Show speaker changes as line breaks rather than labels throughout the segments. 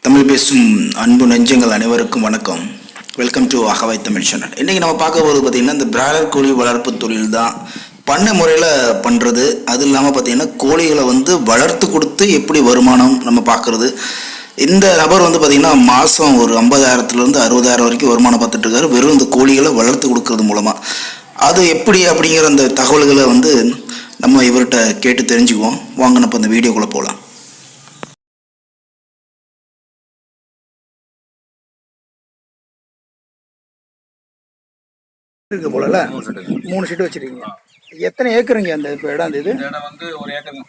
தமிழ் பேசும் அன்பு நெஞ்சங்கள் அனைவருக்கும் வணக்கம். Welcome to Agavai Tamil channel. இன்றைக்கி நம்ம பார்க்க போகிறது பார்த்திங்கன்னா இந்த பிராய்லர் கோழி வளர்ப்பு தொழில் தான். பண்ணை முறையில் பண்ணுறது, அது இல்லாமல் பார்த்திங்கன்னா கோழிகளை வளர்த்து கொடுத்து எப்படி வருமானம் நம்ம பார்க்குறது. இந்த நபர் பார்த்திங்கன்னா மாதம் ஒரு 50,000 60,000 வரைக்கும் வருமானம் பார்த்துட்ருக்காரு, வெறும் இந்த கோழிகளை வளர்த்து கொடுக்கறது மூலமாக. அது எப்படி அப்படிங்கிற அந்த தகவல்களை நம்ம இவர்கிட்ட கேட்டு தெரிஞ்சுக்குவோம். வாங்க நம்ம அந்த வீடியோக்குள்ளே போகலாம்.
இருக்கு போல 3 ஷெட் வச்சிருக்கீங்க. எத்தனை ஏக்கருங்க அந்த இப்போ இடம்? இது
இடம் ஒரு ஏக்கருங்க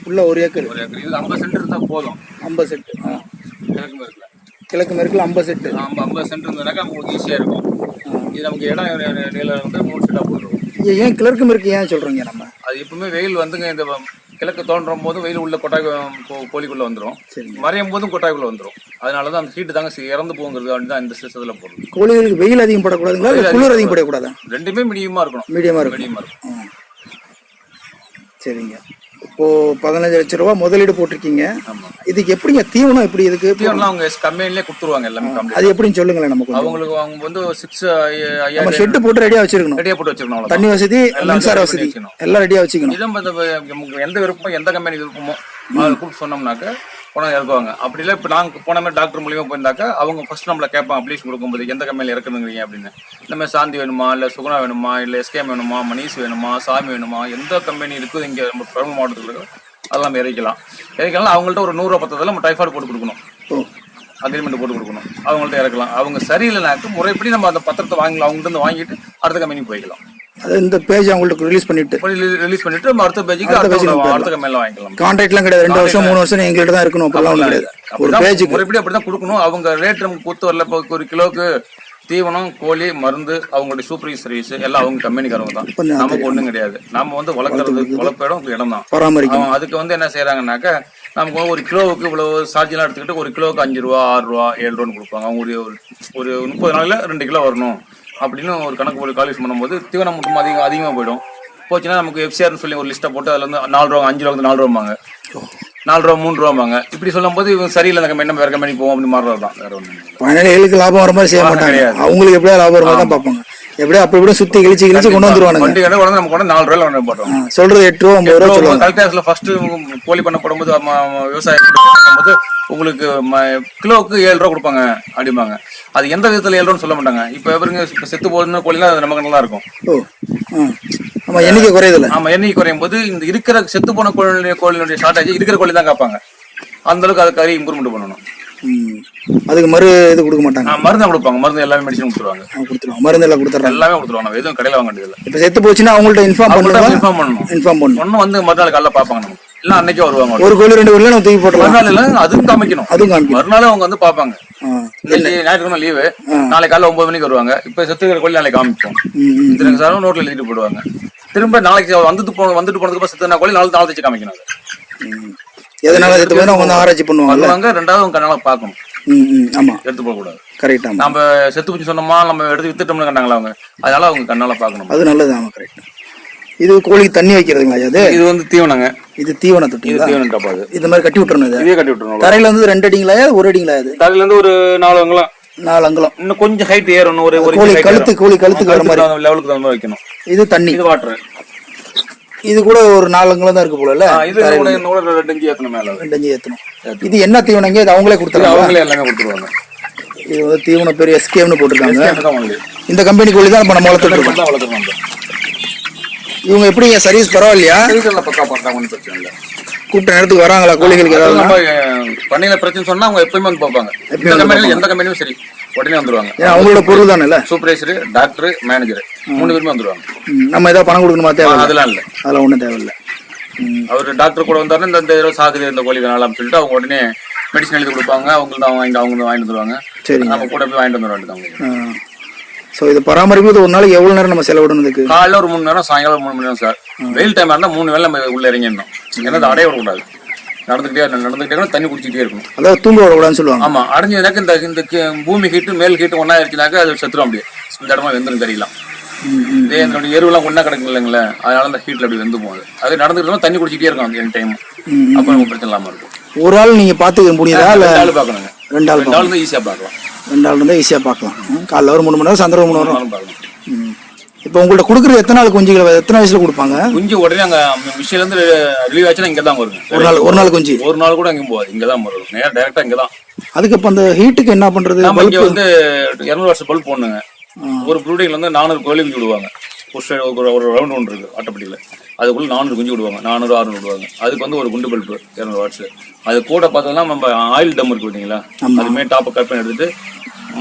ஃபுல்லா
ஒரு ஏக்கர்.
இது 50 சென்ட் இருந்தா போதும்.
50 சென்ட் கிழக்கு மேற்குல 50 சென்ட்.
50 சென்ட் இருந்ததுனாக்கா நமக்கு ஈஸியா இருக்கும். இது நமக்கு இடம் நீளம் 3 சென்டா போட்டுருவோம்.
ஏன் கிழக்கு மேற்கு ஏன் சொல்றீங்க? நம்ம
அது எப்பவுமே வெயில் இந்த கிழக்கு தோன்றும் போது வெயில் உள்ள கொட்டாய் கோழிக்குள்ள வந்துடும், மறையும் போதும் கொட்டாய்க்குள்ள வந்துடும். அதனாலதான் அந்த ஹீட்டு தாங்க இறந்து போங்கிறது தான் இந்த சிஸ்டத்தில் போடுறது.
கோழிகளுக்கு வெயில் அதிகம் படக்கூடாதுங்களா, குளிர் அதிகம் படக்கூடாது?
ரெண்டுமே மீடியமா இருக்கணும்.
மீடியமா இருக்கும். சரிங்க. இப்போ 15 லட்சம் ரூபாய் முதலீடு போட்டிருக்கீங்க. இதுக்கு எப்படிங்க தீவனம்? எப்படி இதுக்கு
தீவனம் அவங்க கம்பெனிலே கொடுத்துருவாங்க எல்லாமே.
அது எப்படின்னு சொல்லுங்களேன் நமக்கு.
அவங்களுக்கு அவங்க 6,500
ஷெட் போட்டு ரெடியா வச்சிருக்கணும்.
ரெடியா போட்டு வச்சிருக்கணும்.
தண்ணி வசதி, மின்சார வசதி எல்லாம் ரெடியா வச்சுக்கணும்.
எந்த விருப்பமோ எந்த கம்பெனி விருப்பமோ அதை கூப்பிட்டு சொன்னோம்னாக்க போனால் இறக்குவாங்க. அப்படி இல்லை இப்போ நாங்கள் போன மாதிரி டாக்டர் மூலியமாக போயிருந்தாக்கா அவங்க ஃபர்ஸ்ட் நம்மளை கேட்பாங்க அப்ளிகேஷன் கொடுக்கும்போது எந்த கம்பெனியில் இறக்குறீங்க அப்படின்னு. இந்த மாதிரி சாந்தி வேணுமா, இல்லை சுகுணா வேணுமா, இல்லை எஸ்கேம் வேணுமா, மணிஷ் வேணுமா, சாமி வேணுமா, எந்த கம்பெனி இருக்குது இங்கே நம்ம பெரம்பலூர் மாவட்டத்தில் அதெல்லாம் இறக்கலாம். அவங்கள்ட்ட ஒரு 100 ரூபா பத்தத்தில் நம்ம டைஃபாய்டு போட்டு கொடுக்கணும், அக்ரிமெண்ட் போட்டு கொடுக்கணும். அவங்கள்ட்ட இறக்கலாம். அவங்க சரியில்லைனாக்க முறைப்படி நம்ம அந்த பத்திரத்தை வாங்கலாம். அவங்கள்ட்ட வாங்கிட்டு அடுத்த கம்பெனிக்கு போய்க்கலாம்.
அது இந்த பேஜ் அவங்களுக்கு ரிலீஸ் பண்ணிட்டு
நம்ம அடுத்த பேஜுக்கு அடுத்த கம்பெனில வாங்கிக்கலாம்.
கான்ட்ராக்ட்லாம் கிடையாது. 2 வருஷம் 3 வருஷம் எங்கள்கிட்ட தான் இருக்கணும். அப்பெல்லாம் கிடையாது. ஒரு பேஜுக்கு
முறைப்படி அப்படிதான் கொடுக்கணும். அவங்க ரேட் நமக்கு கொடுத்து வரல. இப்போ ஒரு கிலோக்கு தீவனம், கோழி, மருந்து, அவங்களுடைய சூப்பர்வைஸ் சர்வீஸ் எல்லாம் அவங்க கம்பெனிக்காரங்க தான். நமக்கு ஒண்ணும் கிடையாது. நம்ம வளர்ப்பு இடம் தான் பராமரிக்கணும். அதுக்கு என்ன செய்யறாங்கன்னாக்க நமக்கு ஒரு கிலோவுக்கு இவ்வளவு சார்ஜ் எல்லாம் எடுத்துக்கிட்டு ஒரு கிலோவுக்கு 5 ரூபா, 6 ரூபா, 7 ரூபான்னு கொடுப்பாங்க. அவங்க ஒரு 30 நாள்ல 2 கிலோ வரணும் அப்படின்னு ஒரு கணக்கு போட்டு கால்குலேஷன் பண்ணும்போது தீவனம் மட்டும் அதிகமாக போயிடும். போச்சுன்னா நமக்கு எஃப்சிஆர்னு சொல்லி ஒரு லிஸ்ட்டை போட்டு அதில் 4 ரூபா, 5 ரூபா, 4 ரூபாங்க, 4 ரூபா, 3 ரூபாங்க. இப்படி சொல்லும் போது இவங்க சரியில்லை, அந்த கம்பெனி வேற கம்பெனி போவோம் அப்படி மாறுறது தான். வேற ஒன்று
பயனாளிகளுக்கு லாபம் வர மாதிரி செய்ய மாட்டாங்க. அவங்களுக்கு எப்படியா லாபம் வர மாதிரி தான் பார்ப்பாங்க. எப்படியா அப்படி கூட சுத்தி கிழிச்சு கொண்டு வந்துருவாங்க.
வண்டி கடை கொண்டு நம்ம கொண்டு 4 ரூபாய் போட்டோம்.
சொல்றது 8 ரூபா 50 ரூபா சொல்லுவாங்க.
கல்காசில் ஃபர்ஸ்ட் கோழி பண்ண போடும்போது விவசாயம் பண்ணும்போது உங்களுக்கு கிலோவுக்கு 7 ரூபா கொடுப்பாங்க அப்படிம்பாங்க. அது எந்த விதத்துல 7 ரூபான்னு சொல்ல மாட்டாங்க. இப்ப எவருங்க செத்து போகுதுன்னு கோழிலாம் அது நமக்கு நல்லா இருக்கும்.
ஆமா, எண்ணிக்கை குறையுதுல.
ஆமா, எண்ணிக்கை குறையும் போது இந்த இருக்கிற செத்து போன கோழினுடைய ஷார்டேஜ் இருக்கிற கோழி தான் காப்பாங்க. அந்த அளவுக்கு அதுக்கு கறி இம்ப்ரூவ்மெண்ட் பண்ணணும்.
அதுக்கு இது கொடுக்க மாட்டாங்க.
மருந்து கொடுப்பாங்க. மருந்து எல்லாமே மெடிசன் கொடுத்துருவாங்க.
மருந்து எல்லாம் கொடுத்துறாங்க.
எல்லாமே கொடுத்துருவாங்க. எதுவும் கடையில வாங்க வேண்டியது இல்லை.
இப்ப செத்து போச்சுன்னா அவங்கள்ட்ட இன்ஃபார்ம் பண்ணணும்.
ஒன்னும் மறுநாள் காலைல பாப்பாங்க. நமக்கு எல்லாம் அன்னைக்கே வருவாங்க.
ஒரு கோழி 2 கோழி நம்ம தூக்கி போட்டலாம்.
மறுநாள் இல்லை, அதுவும் காமிக்கணும். மறுநாள் அவங்க பாப்பாங்க. ஞாயிற்றுக்கிழமை லீவு, நாளைக்கு காலைல 9 மணிக்கு வருவாங்க. இப்ப செத்துக்கிற கோழி நாளைக்கு காமிப்போம். இத்தனை சாரம் நோட்ல எழுதிட்டு போடுவாங்க. திரும்ப நாளைக்கு வந்துட்டு போனதுக்கு செத்துனா கோழி நாளை வச்சு காமிக்கணும்.
எதனால செத்து போய் அவங்க ஆராய்ச்சி பண்ணுவாங்க.
ரெண்டாவது அவங்க கண்ணால பாக்கணும்.
ஆமா,
எடுத்து போக கூடாது.
கரெக்டா.
நம்ம செத்து போச்சு சொன்னோமா, நம்ம எடுத்து வித்துட்டோம்னு கண்டாங்களா அவங்க, அதனால அவங்க கண்ணால பாக்கணும்.
அது நல்லது. ஆமா, கரெக்ட். இது கோழிக்கு தண்ணி வைக்கிறதுங்களா?
இது தீவனங்க. இது
தீவன தொட்டி.
இது தீவனம் டப்பாது.
இந்த மாதிரி கட்டி விட்டுறணும். இதே கட்டி விட்டுறணும். தரையில 2 அடிங்களா, 1 அடிங்களா? இது
தரையில ஒரு 4 அங்குலம்.
4 அங்குலம்.
இன்னும் கொஞ்சம் ஹைட் ஏறணும். ஒரு
கோழி கழுத்துக்கு வர மாதிரி
லெவலுக்கு தகுந்த மாதிரி வைக்கணும்.
இது தண்ணி,
இது வாட்டர்.
இது கூட ஒரு 4 அங்குலம் தான் இருக்கு போல.
இது 2 இன்ச்சு ஏத்தணும். மேல
2 இன்ச்சு ஏத்தணும். இது என்ன தீவனங்க? இது அவங்களே கொடுத்துருவாங்க.
அவங்களே எல்லாமே கொடுத்துருவாங்க.
இது தீவன பேர் எஸ்கேம்னு போட்டிருக்காங்க. இந்த கம்பெனி கோழி தான் நம்ம வளர்த்துட்டு
இருக்கோம்.
இவங்க எப்படிங்க சர்வீஸ் பரவாயில்லையா?
பக்கா பார்த்தாங்க, ஒன்றும் பிரச்சனை இல்லை.
கூப்பிட்ட நேரத்துக்கு வராங்களா? கோழிகளுக்கு ஏதாவது
பண்ணையில பிரச்சனை சொன்னா அவங்க எப்பயுமே பார்ப்பாங்க. எந்த கம்பெனியும் சரி உடனே வந்துருவாங்க.
அவங்களோட பொருள் தானே.
சூப்பர்வைசர், டாக்டர், மேனேஜர் 3 பேருமே வந்துருவாங்க.
நம்ம ஏதாவது பணம் கொடுக்கணுமா? தேவை?
அதெல்லாம் இல்லை.
அதெல்லாம் ஒன்றும் தேவையில்லை.
அவர் டாக்டர் கூட வந்தாருன்னா இந்த சாகுது இந்த கோழி வேணாலும் சொல்லிட்டு அவங்க உடனே மெடிசன் எழுதி கொடுப்பாங்க. அவங்க வாங்கிட்டு வந்துருவாங்க. சரி, நம்ம கூட போய் வாங்கிட்டு வந்துடுவாங்க.
ஸோ இது பராமரிப்பு ஒரு நாளைக்கு எவ்வளவு நேரம் நம்ம செலவிடணுக்கு?
காலைல ஒரு 3 நேரம், சாயங்காலம் 3 மணி நேரம் சார். வெயில் டைம் இருந்தால் 3 வேளை நம்ம உள்ள இறங்கிடணும். ஏன்னா அடைய விடக்கூடாது. நடந்துகிட்டே தண்ணி குடிச்சிட்டே இருக்கணும்.
அதாவது தூங்க விடக்கூடாதுன்னு சொல்லுவாங்க.
ஆமா, அடைஞ்சதுனாக்க இந்த பூமி ஹீட்டு மேல் ஹீட்டு ஒன்னா ஆயிடுச்சுனாக்கா அது செத்துரும். அப்படியே இந்த இடமா வெந்துடும் தெரியலாம். இதே என்னோட எருவெல்லாம் ஒன்னா கிடக்கு இல்லைங்களே, அதனால அந்த ஹீட்ல அப்படி வெந்து போகுது. அது நடந்துக்கிட்டோம் தண்ணி குடிச்சிட்டே இருக்கும் அந்த டைம். அப்போ நமக்கு பிரச்சனை இல்லாம இருக்கும்.
ஒரு ஆள் நீங்க பாத்துக்க முடியுதா இல்ல
2 ஆள் பார்க்கணுங்க.
2 ஆள்
2 ஆள் தான் ஈஸியா பார்க்கலாம்.
2 ஆள் இருந்தா ஈஸியா பார்க்கலாம். காலைல ஒரு 3 மணி நேரம், சாயந்தரம் 3 மணி நேரம்.
பார்க்கலாம்.
இப்போ உங்கள்ட்ட கொடுக்குறது எத்தனை நாள் குஞ்சுகள், எத்தனை வயசுல கொடுப்பாங்க?
குஞ்சு உடனே அங்க மிஷின்ல இருந்து ரிலீவ் ஆச்சுன்னா இங்க தான் வருங்க.
ஒரு நாள் குஞ்சு
ஒரு நாள் கூட அங்கே போகாது, இங்க தான் வரும். நேரா டைரக்டா இங்க தான்.
அதுக்கு அப்ப அந்த ஹீட்டுக்கு என்ன பண்றது?
நம்ம இங்க வந்து 200 வாட்ஸ் பல்ப் போடணுங்க. ஒரு ப்ரூடிங்ல வந்து 400 கோழி குஞ்சு விடுவாங்க. ஒரு ரவுண்ட் ஒன்று இருக்கு ஆட்டோபேட்டிக்ல, அதுக்குள்ள 400 குஞ்சு விடுவாங்க. 400 600 விடுவாங்க. அதுக்கு வந்து ஒரு குண்டு பல்ப் 200 வாட்ஸ். அது கூட பார்த்தோம்னா நம்ம ஆயில் டம் இருக்கு இல்லைங்களா, அதுமே டாப்பை கட் பண்ணி எடுத்துட்டு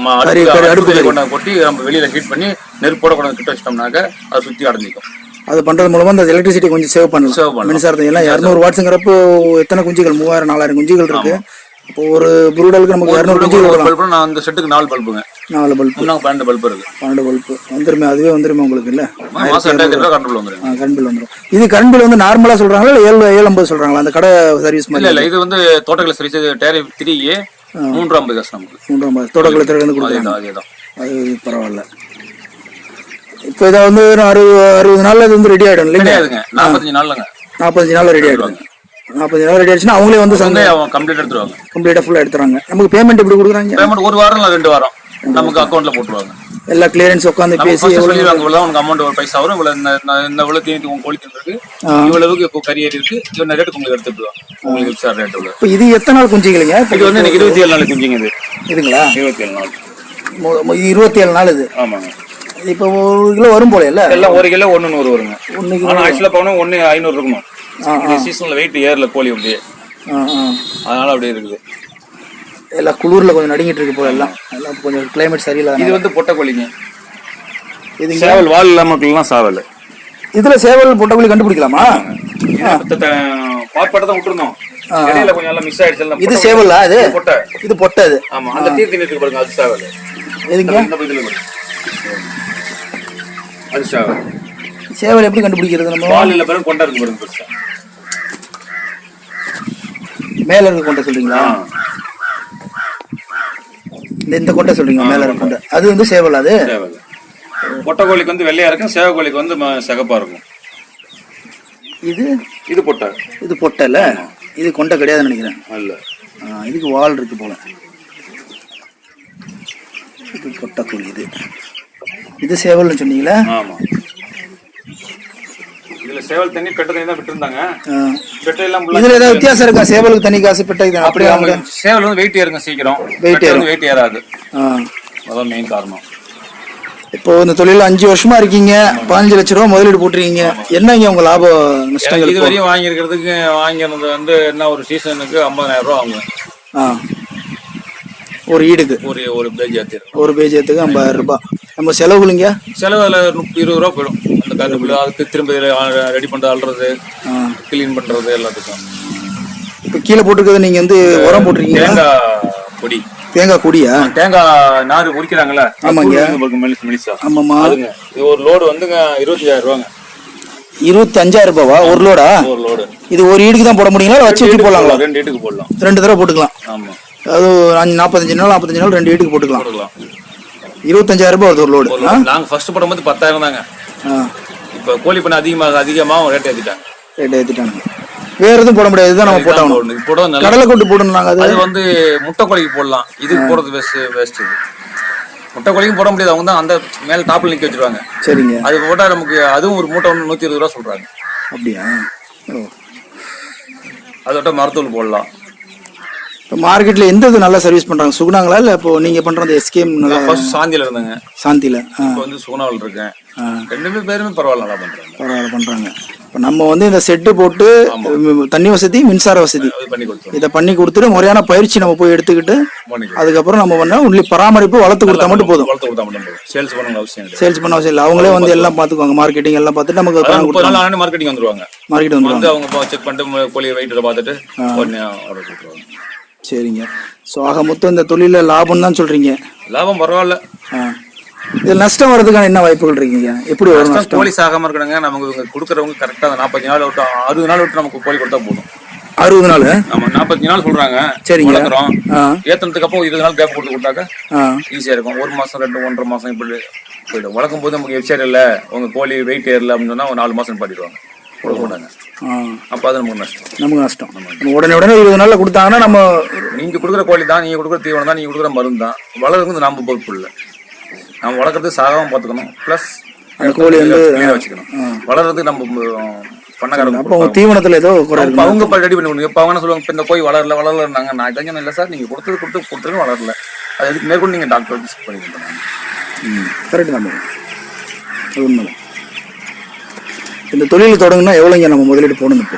அடுப்பு கொண்டாந்து கொட்டி நம்ம வெளியில ஹீட் பண்ணி நெருப்போட கொண்டாந்து கிட்ட வச்சிட்டோம்னாக்க அதை சுத்தி அடைஞ்சிக்கும்.
அது பண்றது மூலமா அந்த எலக்ட்ரிசிட்டி கொஞ்சம் சேவ் பண்ணலாம். மின்சாரத்தை எல்லாம் 200 வாட்ஸ்ங்கிறப்போ எத்தனை குஞ்சுகள்? 3000 4000 குஞ்சுகள் இருக்கு. இப்போ ஒரு ப்ரூடலுக்கு நமக்கு 200 குஞ்சுகள்
பல்பு. நான் அந்த செட்டுக்கு 4 பல்புங்க.
4 பல்பு.
12 பல்பு இருக்கு.
12 பல்பு வந்துருமே, அதுவே வந்துருமே உங்களுக்கு இல்ல?
மாசம் 2000 ரூபாய் கரண்ட் பில் வந்துரும்.
கரண்ட் பில் வந்துரும். இது கரண்ட் பில் வந்து நார்மலா சொல்றாங்களா இல்ல 750 சொல்றாங்களா அந்த கடை சர்வீஸ் மாதிரி?
இல்ல இது வந்து தோட்டக்கலை சர்வீஸ் டேரிஃப் 3A 350 காசு நமக்கு.
350 தோட்டக்கலை திறந்து கொடுக்குறாங்க.
அதேதான்.
அது பரவாயில்ல. இப்போ இதை வந்து 60 நாள்ல இது வந்து ரெடி ஆயிடும் இல்லைங்க?
கிடையாதுங்க, 45 நாள்லங்க.
45 நாள்ல ரெடி ஆயிடும். 45 நாள் ரெடி ஆயிடுச்சுன்னா அவங்களே வந்து
கம்ப்ளீட் எடுத்துருவாங்க.
கம்ப்ளீட்டா ஃபுல்லா எடுத்துறாங்க. நமக்கு பேமெண்ட் எப்படி கொடுக்குறாங்க?
பேமெண்ட் 1 வாரம் இல்ல 2 வாரம் நமக்கு அக்கௌண்ட்ல போட்டுருவாங்க.
எல்லா கிளியரன்ஸ் உட்காந்து பேசி
சொல்லிடுவாங்க. இவ்வளவு உனக்கு அமௌண்ட் ஒரு பைசா வரும், இவ்வளவு இந்த இவ்வளவு தீனி உங்க கோழி இருக்கு, இவ்வளவுக்கு கறி இருக்கு, இவ்வளவு ரேட்டுக்கு உங்களுக்கு எடுத்துடுவாங்க. உங்களுக்கு சார் ரேட் எவ்வளவு?
இப்போ இது எத்தனை நாள் குஞ்சுங்களீங்க?
இது வந்து எனக்கு 27 நாள் குஞ்சுங்க.
இதுங்களா?
27 நாள்.
27 நாள் இது.
ஆமாங்க.
இப்போ 1 கிலோ வரும் போல இல்ல?
எல்லாம் 1 கிலோ 1 வருங்க. ஆனா ஆக்சுவலா போனா 1 500 இருக்கணும். இந்த சீசன்ல வெயிட் ஏறல கோழி அப்படியே, அதனால அப்படியே இருக்குது.
எல்லாம் குளூர்ல கொஞ்சம் நடுங்கிட்டு இருக்கு போல. எல்லாம் கொஞ்சம் கிளைமேட் சரியில்லை.
இது வந்து பொட்டை கோழிங்க. இது சேவல் வால் இல்லாமலாம் சாவல்.
இதுல சேவல் பொட்டை கோழி கண்டுபிடிக்கலாமா?
பாப்பாட்ட தான் விட்டுருந்தோம், இடையில கொஞ்சம் எல்லாம் மிஸ் ஆயிடுச்சு.
இது சேவலா? இது
பொட்டை.
இது பொட்டை. அது
ஆமா, அந்த தீர்த்தி இருக்கு பாருங்க, அது சேவல்.
எதுங்க?
அது சேவல்.
சேவல் எப்படி கண்டுபிடிக்கிறது? நம்ம
வால் இல்ல பாருங்க, கொண்டை இருக்கு பாருங்க பெருசா.
மேல இருக்க கொண்டை சொல்றீங்களா? இந்த கொண்டை சொல்றீங்க, மேல இருக்க கொண்டை. அது வந்து சேவல். அது
சேவல். பொட்டை கோழிக்கு வந்து வெள்ளையா இருக்கும், சேவ கோழிக்கு வந்து சிகப்பா இருக்கும். இது பொட்டை.
இது பொட்டை இல்ல, இது கொண்டை கிடையாதுன்னு நினைக்கிறேன்.
இல்ல,
இதுக்கு வால் இருக்கு போல. இது பொட்டை கோழி. இது சேவல்னு சொன்னீங்களா?
ஆமா. இதுல சேவல் தண்ணி பெட்டை தண்ணி தான் விட்டுருந்தாங்க. பெட்டை எல்லாம்
இதுல ஏதாவது வித்தியாசம் இருக்கா? சேவலுக்கு தனி காசு, பெட்டை
அப்படி? சேவல் வந்து வெயிட் ஏறுங்க சீக்கிரம், வெயிட் ஏறாது. அதான் மெயின் காரணம்.
இப்போ இந்த தொழில 5 வருஷமா இருக்கீங்க, 15 லட்சம் ரூபாய் முதலீடு போட்டுருக்கீங்க. என்னங்க உங்க லாப நஷ்டங்கள்?
இது வரையும் வாங்கினது வந்து என்ன, ஒரு சீசனுக்கு 50,000 ரூபாய் ஆகும்.
ஒரு ஈடுக்கு
ஒரு பேஜ் ஏற்றி,
ஒரு பேஜ் ஏற்றுக்கு 50,000 ரூபாய். நம்ம செலவுலிங்க
செலவுல 20 ரூபா போயிடும். அந்த கருப்புல அதுக்கு திரும்ப ரெடி பண்றது, அல்றது, கிளீன் பண்றது எல்லாத்துக்கும்.
இப்போ கீழே போட்டுருக்கிறது நீங்க வந்து உரம் போட்டிருக்கீங்க?
தேங்காய் பொடி.
தேங்காய் கொடியா?
தேங்காய் நாறு உரிக்கிறாங்கல்ல.
ஆமாங்க.
மெலிசா.
ஆமாமா.
இது ஒரு லோடு வந்துங்க 25,000 ரூபாங்க.
25,000 ரூபாவா ஒரு லோடா?
ஒரு லோடு.
இது ஒரு ஈடுக்கு தான் போட முடியுங்களா? வச்சு போடலாங்களா?
2 ஈடுக்கு போடலாம்.
2 தடவை போட்டுக்கலாம்.
ஆமா. அது
45 நாள் 2 ஈடுக்கு போட்டுக்கலாம். 25,000 ரூபாய் ஒரு லோடு.
நாங்க ஃபர்ஸ்ட் போடும்போது 10,000 தாங்க. இப்ப கோழி பண்ண அதிகமாக ரேட் ஏத்திட்டாங்க. வேற எதுவும் போட முடியாது, இதுதான் நம்ம போட்டோம். கடலை கொண்டு போடணும் நாங்க. அது வந்து முட்டை கோழிக்கு போடலாம், இதுக்கு போடுறது வேஸ்ட். முட்டை கோழிக்கும் போட முடியாது, அவங்க தான் அந்த மேல டாப்ல நிக்க வச்சிருவாங்க.
சரிங்க.
அது போட்டா நமக்கு அதுவும் ஒரு மூட்டை 120 ரூபா சொல்றாங்க.
அப்படியா?
அதோட மருத்துவம் போடலாம்.
இப்போ மார்க்கெட்ல எந்த இது நல்லா சர்வீஸ் பண்றாங்க? சுகுணாங்களா இல்ல இப்போ நீங்க பண்றது எஸ்கேம்?
ஃபர்ஸ்ட் சாந்தியில இருந்தாங்க.
சாந்தியில.
இப்போ வந்து சுகுணாவில் இருக்கேன். 2 பேருமே பரவாயில்ல, நல்லா பண்றாங்க.
பரவாயில்ல பண்றாங்க. இப்போ நம்ம வந்து இந்த செட்டு போட்டு தண்ணி வசதி, மின்சார வசதி இதை பண்ணி கொடுத்துட்டு முறையான பயிற்சி நம்ம போய் எடுத்துக்கிட்டு அதுக்கப்புறம் நம்ம பண்ண ஒன்லி பராமரிப்பு வளர்த்து கொடுத்தா மட்டும் போதும்.
சேல்ஸ் பண்ண அவசியம்
இல்லை. அவங்களே வந்து எல்லாம் பார்த்துக்குவாங்க, மார்க்கெட்டிங் எல்லாம் பார்த்துட்டு நமக்கு
மார்க்கெட்டிங் வந்துருவாங்க. அவங்க செக் பண்ணிட்டு கோழி வெயிட் பார்த்துட்டு உடனே ஆர்டர் கொடுத்துருவாங்க.
சரிங்க. ஸோ ஆக மொத்தம் இந்த தொழில லாபம் தான் சொல்றீங்க?
லாபம் பரவாயில்ல.
இதில் நஷ்டம் வர்றதுக்கான என்ன வாய்ப்புகள் இருக்கீங்க? எப்படி வரும்?
கோழி சாகாம இருக்கணுங்க. நமக்கு கொடுக்குறவங்க கரெக்டா 45 நாள் விட்டு 60 நாள் விட்டு நமக்கு கோழி கொடுத்தா போதும்.
60 நாள்?
ஆமா, 45 நாள் சொல்றாங்க.
சரிங்க.
வளர்க்குறோம், ஏத்தனதுக்கு அப்புறம் 20 நாள் கேப் கொடுத்து கொடுத்தாக்க ஈஸியா இருக்கும். 1 மாசம் 2 1.5 மாசம் இப்படி போயிடும். வளர்க்கும் போது நமக்கு எஃப்சைட் இல்லை, உங்க கோழி வெயிட் ஏறல அப்படின்னு சொன்னா 4 மாசம் பாட்டிடுவாங்க. கொடுக்க மாட்டாங்க. அப்போ அது நமக்கு நஷ்டம்.
நமக்கு நஷ்டம். நம்ம உடனே 20 நாள்ல கொடுத்தாங்கன்னா நம்ம
நீங்க கொடுக்குற கோழி தான், நீங்க கொடுக்குற தீவனம் தான், நீங்க கொடுக்குற மருந்து தான், வளர்றது நம்ம பொறுப்பு இல்லை. நம்ம வளர்க்குறது சாகாம பார்த்துக்கணும், ப்ளஸ்
அந்த கோழி வந்து
வச்சுக்கணும். வளர்றது நம்ம பண்ணக்காரங்க.
அப்போ தீவனத்துல ஏதோ
அவங்க ரெடி பண்ணி கொடுங்க. இப்போ அவங்க சொல்லுவாங்க, இப்போ இந்த கோழி வளரலன்னாங்க. நான் இதான் இல்லை சார், நீங்க கொடுத்துருங்க வளரல, அது எதுக்கு மேற்கொண்டு நீங்க டாக்டர் வச்சு செக் பண்ணிக்கிட்டாங்க.
கரெக்ட் தான். உண்மை. இந்த தொழில் தொடங்குனா எவ்வளோங்க நம்ம முதலீடு போடணும்? இப்போ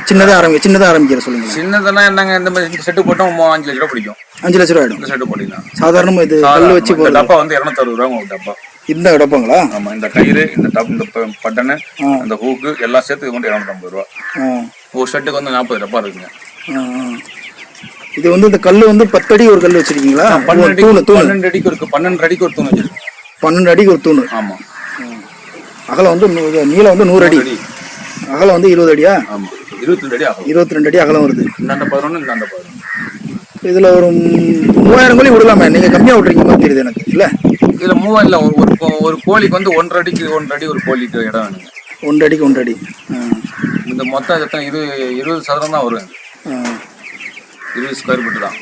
சின்னதாக ஆரம்பிக்கிற சொல்லுங்க.
சின்னதுன்னா என்னங்க, இந்த மாதிரி செட்டு போட்டோம் 5 லட்ச ரூபா பிடிக்கும்.
5 லட்ச ரூபா ஆயிடும்.
இந்த செட்டு போட்டீங்கன்னா
சாதாரணமாக இது கல் வச்சு போகிற
டப்பா வந்து 260 ரூபா உங்களுக்கு டப்பா.
இந்த டப்பாங்களா?
ஆமா, இந்த கயிறு, இந்த பட்டனு, இந்த ஹூக்கு எல்லாம் சேர்த்து இது வந்து 250 ரூபா. ஒரு செட்டுக்கு வந்து 40 டப்பா இருக்குங்க.
இது வந்து இந்த கல் வந்து 10 அடி ஒரு கல் வச்சிருக்கீங்களா? 12
அடிக்கு இருக்கு. 12 அடிக்கு ஒரு தூண் வச்சிருக்கு.
12 அடிக்கு ஒரு தூண்.
ஆமா.
அகலம் வந்து நீளம் வந்து 100 அடி, அகலம் வந்து 20 அடியா?
ஆமா, 22 அடி ஆகும்.
22 அடி அகலம் வருது.
இந்த 11 இந்த 11.
இதுல ஒரு 3000 கோழி விடலாமே? நீங்க கம்மியா விட்டுறீங்க மாதிரி தெரியுது எனக்கு. இல்ல
இதுல 3000 இல்ல, ஒரு கோழிக்கு வந்து 1.5 அடிக்கு 1 அடி ஒரு கோழிக்கு இடம் வேணுங்க.
1 அடிக்கு 1 அடி.
இந்த மொத்தம் இது 20 சதுரம் தான் வரும். 20 ஸ்கொயர் ஃபீட் தான்.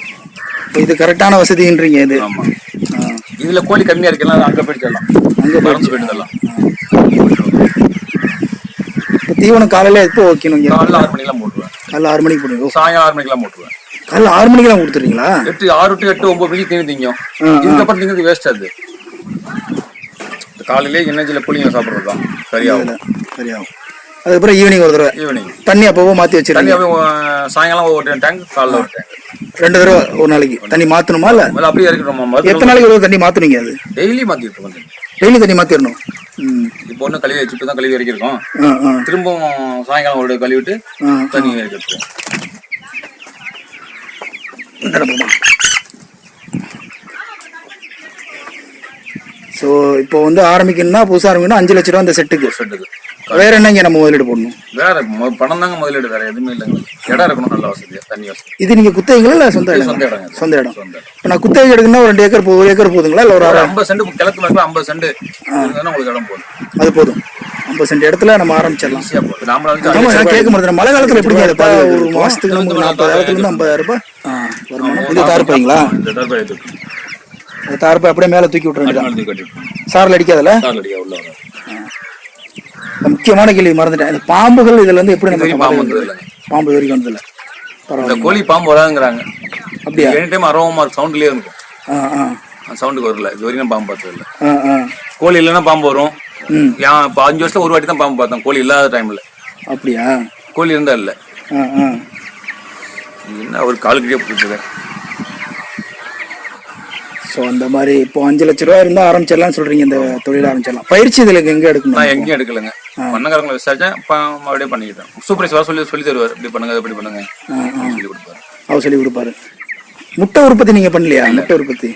இது கரெக்டான வசதின்றீங்க இது?
ஆமா. இதுல கோழி கம்மியா இருக்குல்ல, அங்க போயிடலாம், அங்க போயிடலாம்.
தீவனம் காலையில எப்போ வைக்கணும்?
காலைல 6 மணிக்கெல்லாம் போட்டுருவேன்.
காலைல 6 மணிக்கு போடுவீங்க?
சாயங்காலம் 6 மணிக்கெல்லாம் போட்டுருவேன்.
காலைல 6 மணிக்கெல்லாம் கொடுத்துறீங்களா?
6 to 8 9 மணிக்கு தீனி திங்கும். இதுக்கப்புறம் திங்கிறது வேஸ்ட். அது காலையிலே எனர்ஜியில் புளிங்க சாப்பிட்றது தான் சரியாகும்.
அதுக்கப்புறம் ஈவினிங் ஒரு தடவை
ஈவினிங்
தண்ணி அப்போ மாற்றி வச்சிருக்கீங்க?
தண்ணி சாயங்காலம் ஒரு டேங்க், காலைல ஒரு டேங்க்.
2 தடவை ஒரு நாளைக்கு தண்ணி மாற்றணுமா? இல்லை
அப்படியே இருக்கணும்.
எத்தனை நாளைக்கு ஒரு தண்ணி மாற்றணுங்க? அது
டெய்லி மாற்றிட்டு வந்து
டெய்லி தண்ணி மாற்றிடணும்.
இப்போ ஒன்றும் கழுவி வச்சுட்டு தான் கழுவி வரைக்கும். திரும்பவும் சாயங்காலம் ஒரு கழுவிட்டு தண்ணி வரைக்கும்.
ஸோ இப்போ வந்து ஆரம்பிக்கணும்னா, புதுசாக ஆரம்பிக்கணும்னா 5 லட்ச ரூபா இந்த செட்டுக்கு. வேற என்னங்க நம்ம முதலீடு போடணும்?
வேற பணம் தாங்க முதலீடு, வேற எதுவுமே இல்லைங்க. இடம் இருக்கணும், நல்ல வசதியா, தண்ணி வசதி.
இது நீங்க குத்தகைங்களா இல்ல சொந்த இடம்?
சொந்த இடம்.
சொந்த இடம். இப்போ நான் குத்தகை எடுக்கணும்னா ஒரு 2 ஏக்கர் 1 ஏக்கர் போதுங்களா? இல்லை ஒரு
50 சென்ட் கிழக்கு மேற்குல 50 சென்ட் உங்களுக்கு இடம் போதும்.
அது போதும். 50 சென்ட் இடத்துல நம்ம ஆரம்பிச்சிடலாம்.
நான்
கேட்க மாட்டேன். மழை காலத்துல எப்படிங்க ஒரு மாசத்துக்கு 40,000 50,000 வருமானம்? இது தார்ப்பைங்களா?
இந்த தார்ப்பை
தார்ப்பை அப்படியே மேல தூக்கி விட்டுற வேண்டியது. சாரில் அடிக்காதல? முக்கியமான கேள்வி மறந்துட்டேன். இந்த பாம்புகள் இதுல இருந்து எப்படி நம்ம பாம்பு வரைக்கும் வந்ததில்ல?
இந்த கோழி பாம்பு வராதுங்கிறாங்க. அப்படியா? எனி டைம் அரோமா சவுண்ட்லயே இருக்கும். சவுண்டுக்கு வரல. இது வரைக்கும் பாம்பு பார்த்தது இல்லை. கோழி இல்லைன்னா பாம்பு வரும். இப்போ 5 வருஷத்துல ஒரு வாட்டி தான் பாம்பு பார்த்தேன், கோழி இல்லாத டைம்ல.
அப்படியா?
கோழி இருந்தா இல்ல. என்ன ஒரு காலுக்கிட்டே போட்டுருக்க.
ஸோ அந்த மாதிரி இப்போ 5 லட்ச ரூபா இருந்தால் ஆரம்பிச்சிடலாம் சொல்றீங்க. இந்த தொழில் ஆரம்பிச்சிடலாம். பயிற்சி இதில் எங்கே எடுக்கணும்?
நான் எங்கேயும் எடுக்கலைங்க. பண்ணக்காரங்களை விசாரிச்சேன், அப்படியே பண்ணிக்கிட்டேன். சூப்பர்வைசர் சொல்லி தருவார், இப்படி பண்ணுங்க இப்படி பண்ணுங்க சொல்லி கொடுப்பாரு.
அவர் சொல்லி கொடுப்பாரு. முட்டை உற்பத்தி நீங்க பண்ணலையா? முட்டை உற்பத்தி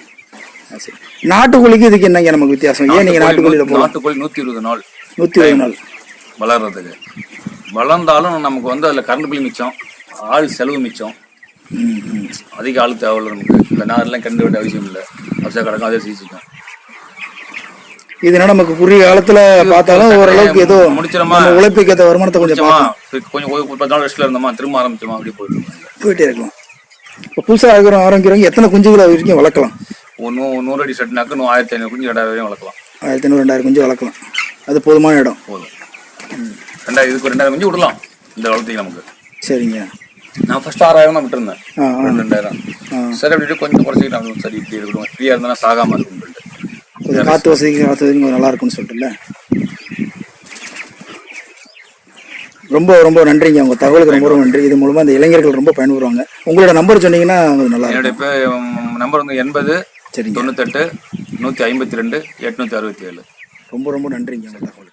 சரி. நாட்டுக்கோழிக்கு இதுக்கு என்னங்க நமக்கு வித்தியாசம்? ஏன் நீங்க நாட்டுக்கோழியில போகலாம்?
நாட்டுக்கோழி 120 நாள்
120 நாள்
வளர்றதுக்கு. வளர்ந்தாலும் நமக்கு வந்து அதில் கரண்ட் பில் மிச்சம், ஆள் செலவு மிச்சம். அதிக ஆள் தேவையில்லை நமக்கு. இந்த நாரெல்லாம் கண்டு வேண்டிய அவசியம் இல்லை. அவசியம் கிடக்கும், அதே சீசிக்கும்.
இதுனா நமக்கு குறுகிய காலத்துல பார்த்தாலும் ஓரளவுக்கு ஏதோ
முடிச்சிடமா,
உழைப்புக்கு ஏற்ற வருமானத்தை கொஞ்சம்
10 நாள் ரெஸ்ட்ல இருந்தோமா, திரும்ப ஆரம்பிச்சோமா, அப்படி
போயிட்டே இருக்கலாம். இப்போ புதுசாக ஆரம்பிக்கிறவங்க எத்தனை குஞ்சுகளை வரைக்கும் வளர்க்கலாம்?
100 அடி செட்னாக்கு 1500 குஞ்சு 2000 வரையும் வளர்க்கலாம்.
1500 2000 குஞ்சு வளர்க்கலாம். அது போதுமான இடம்.
போதும். 2000 குஞ்சு விடலாம் இந்த வளர்த்திக்கு நமக்கு.
சரிங்க.
நான் ஃபர்ஸ்ட் 6000 தான் விட்டுருந்தேன். 2000 சரி அப்படின்ட்டு கொஞ்சம் குறைச்சிக்கிட்டாங்க. சரி இப்படி இருக்கணும், ஃப்ரீயா இருந்தா சாகாம இருக்கும் சொல்லிட்டு,
கொஞ்சம் காற்று வசதிக்கு நல்லா இருக்கும்னு சொல்லிட்டுல. ரொம்ப ரொம்ப நன்றிங்க. உங்க தகவலுக்கு ரொம்ப ரொம்ப நன்றி. இது மூலமா இந்த இளைஞர்கள் ரொம்ப பயன்படுவாங்க. உங்களோட நம்பர் சொன்னீங்கன்னா நல்லா இருக்கும்.
என்னோட நம்பர் வந்து 80 98 152 867.
ரொம்ப ரொம்ப நன்றிங்க உங்க தகவலுக்கு.